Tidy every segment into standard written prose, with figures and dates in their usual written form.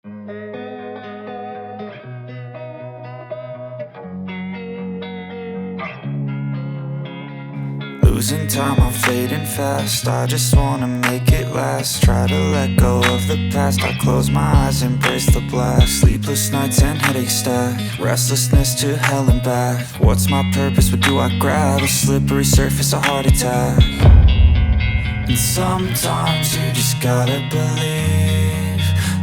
Losing time, I'm fading fast. I just wanna make it last. Try to let go of the past. I close my eyes, embrace the blast. Sleepless nights and headaches stack. Restlessness to hell and back. What's my purpose? What do I grab? A slippery surface, a heart attack. And sometimes you just gotta believe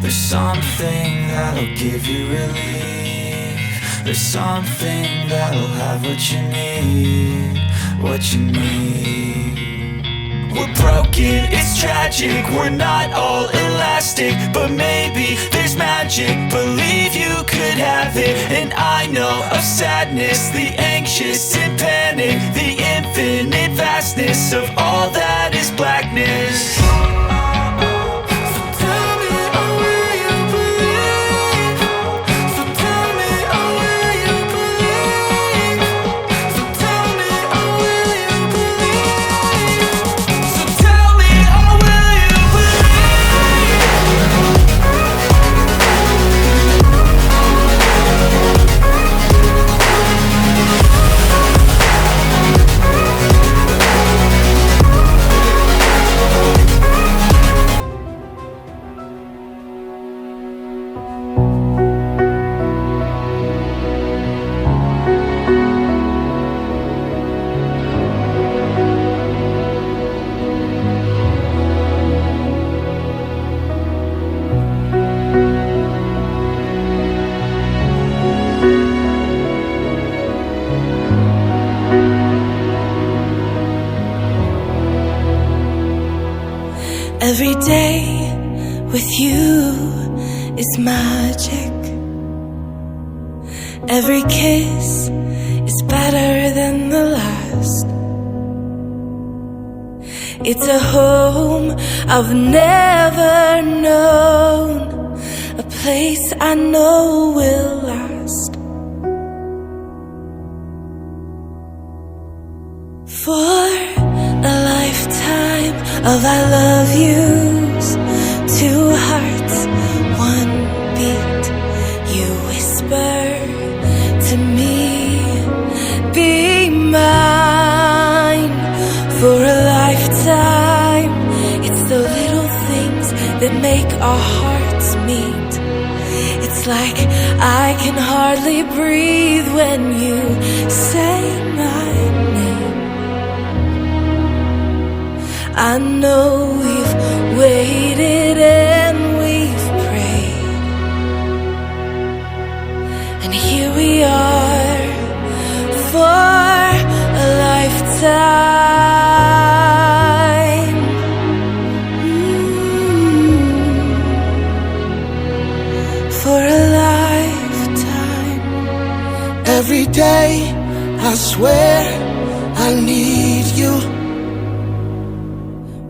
there's something that'll give you relief. There's something that'll have what you need, what you need. We're broken, it's tragic, we're not all elastic, but maybe there's magic. Believe you could have it. And I know of sadness, the anxious and panic, the infinite vastness of all that is blackness. Every day with you is magic. Every kiss is better than the last. It's a home I've never known, a place I know will last. For a lifetime of I love yous, two hearts, one beat. You whisper to me, be mine. For a lifetime, it's the little things that make our hearts meet. It's like I can hardly breathe when you say my name. I know we've waited and we've prayed, and here we are for a lifetime. For a lifetime. Every day I swear I need you.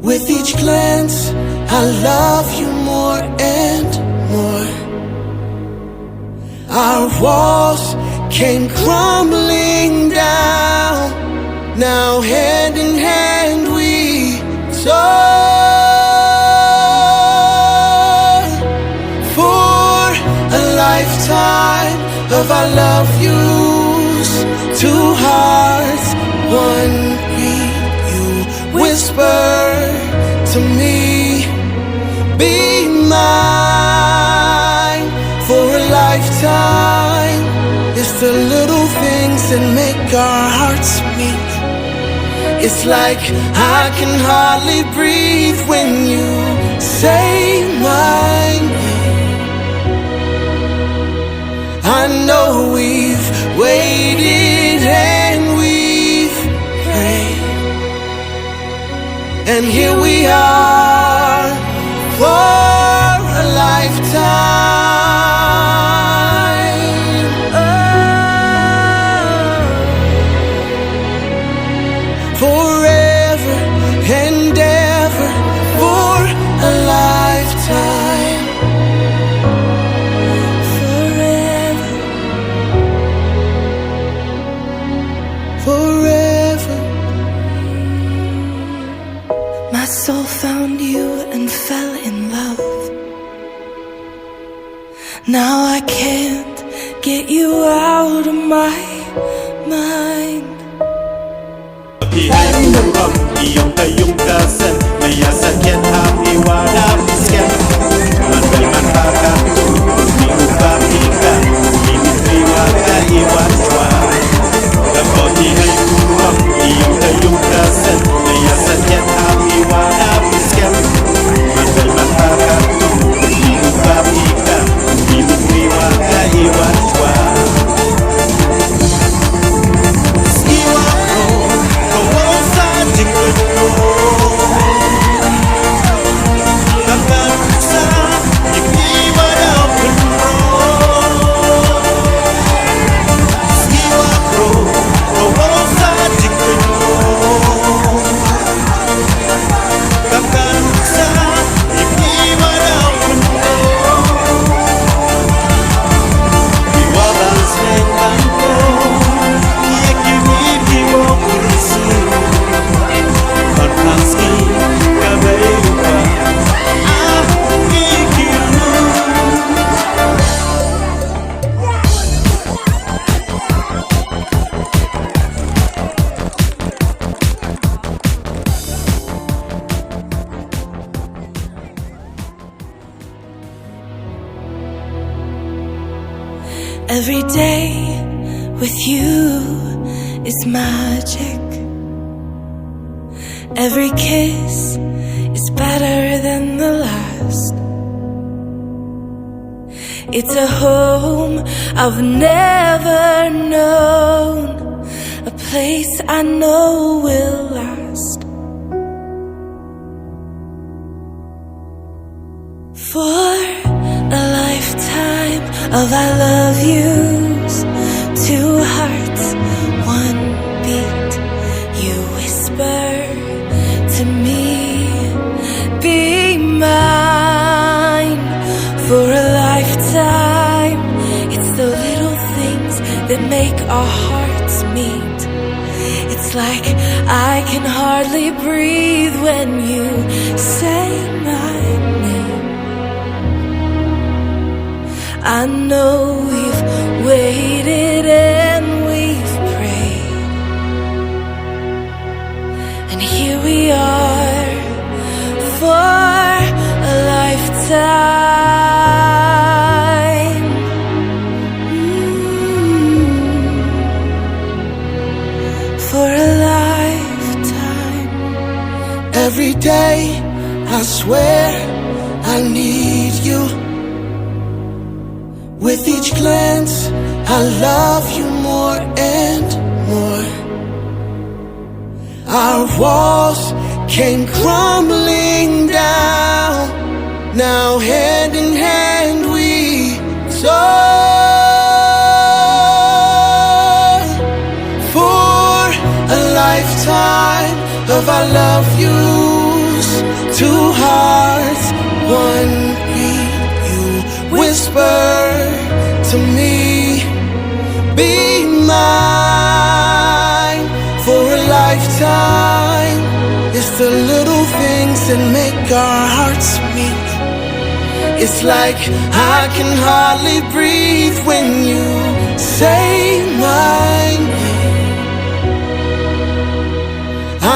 With each glance, I love you more and more. Our walls came crumbling down. Now hand in hand we soar. For a lifetime of I love yous, two hearts, one beat. You whisper to me, be mine. For a lifetime, it's the little things that make our hearts meet. It's like I can hardly breathe when you say my name. I know we've waited and we've prayed, and here we are for a lifetime. Forever and ever for a lifetime. Forever. Forever. My soul found you and fell in love. Now I can't get you out of my mind. Thì hãy cùng ông Iathoh ta yung ta sen Maya sakyan happy wala misken Man bay man baka Ni upa pika Rimitre waka Iwanshwa Dapat thì hãy cùng ông Iathoh ta yung ta sen Maya sakyan happy wala misken Man bay man baka Ni upa pika Rimitre waka Iwanshwa Every day with you is magic. Every kiss is better than the last. It's a home I've never known, a place I know will last. For a lifetime of I love yous, two hearts, one beat. You whisper to me, be mine. For a lifetime, it's the little things that make our hearts meet. It's like I can hardly breathe when you say my name. I know we've waited and we've prayed, and here we are for a lifetime. For a lifetime. Every day I swear I need you. With each glance, I love you more and more. Our walls came crumbling down. Now hand in hand we soar. For a lifetime of I love yous, two hearts, one beat. You whisper to me, be mine. For a lifetime, it's the little things that make our hearts meet. It's like I can hardly breathe when you say my name.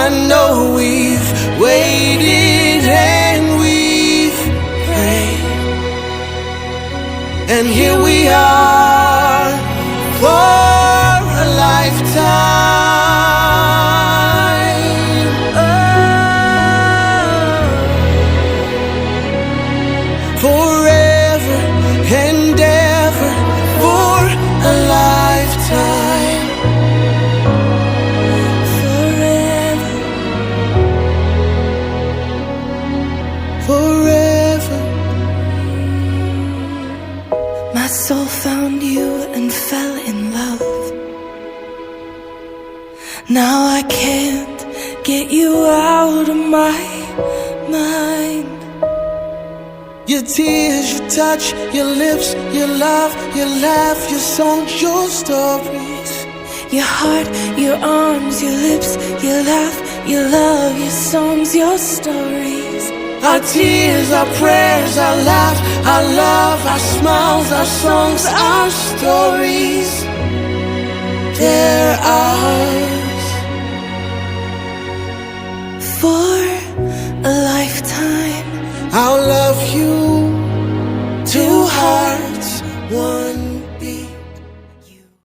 I know we've waited and we've prayed, and here we are for a lifetime. Forever and ever for a lifetime. Forever. Forever. My soul found you and fell in love. Now I can't get you out of my mind. Your tears, your touch, your lips, your love, your laugh, your songs, your stories. Your heart, your arms, your lips, your laugh, your love, your songs, your stories. Our tears, our prayers, our laugh, our love, our smiles, our songs, our stories, they're ours. For a lifetime I'll love you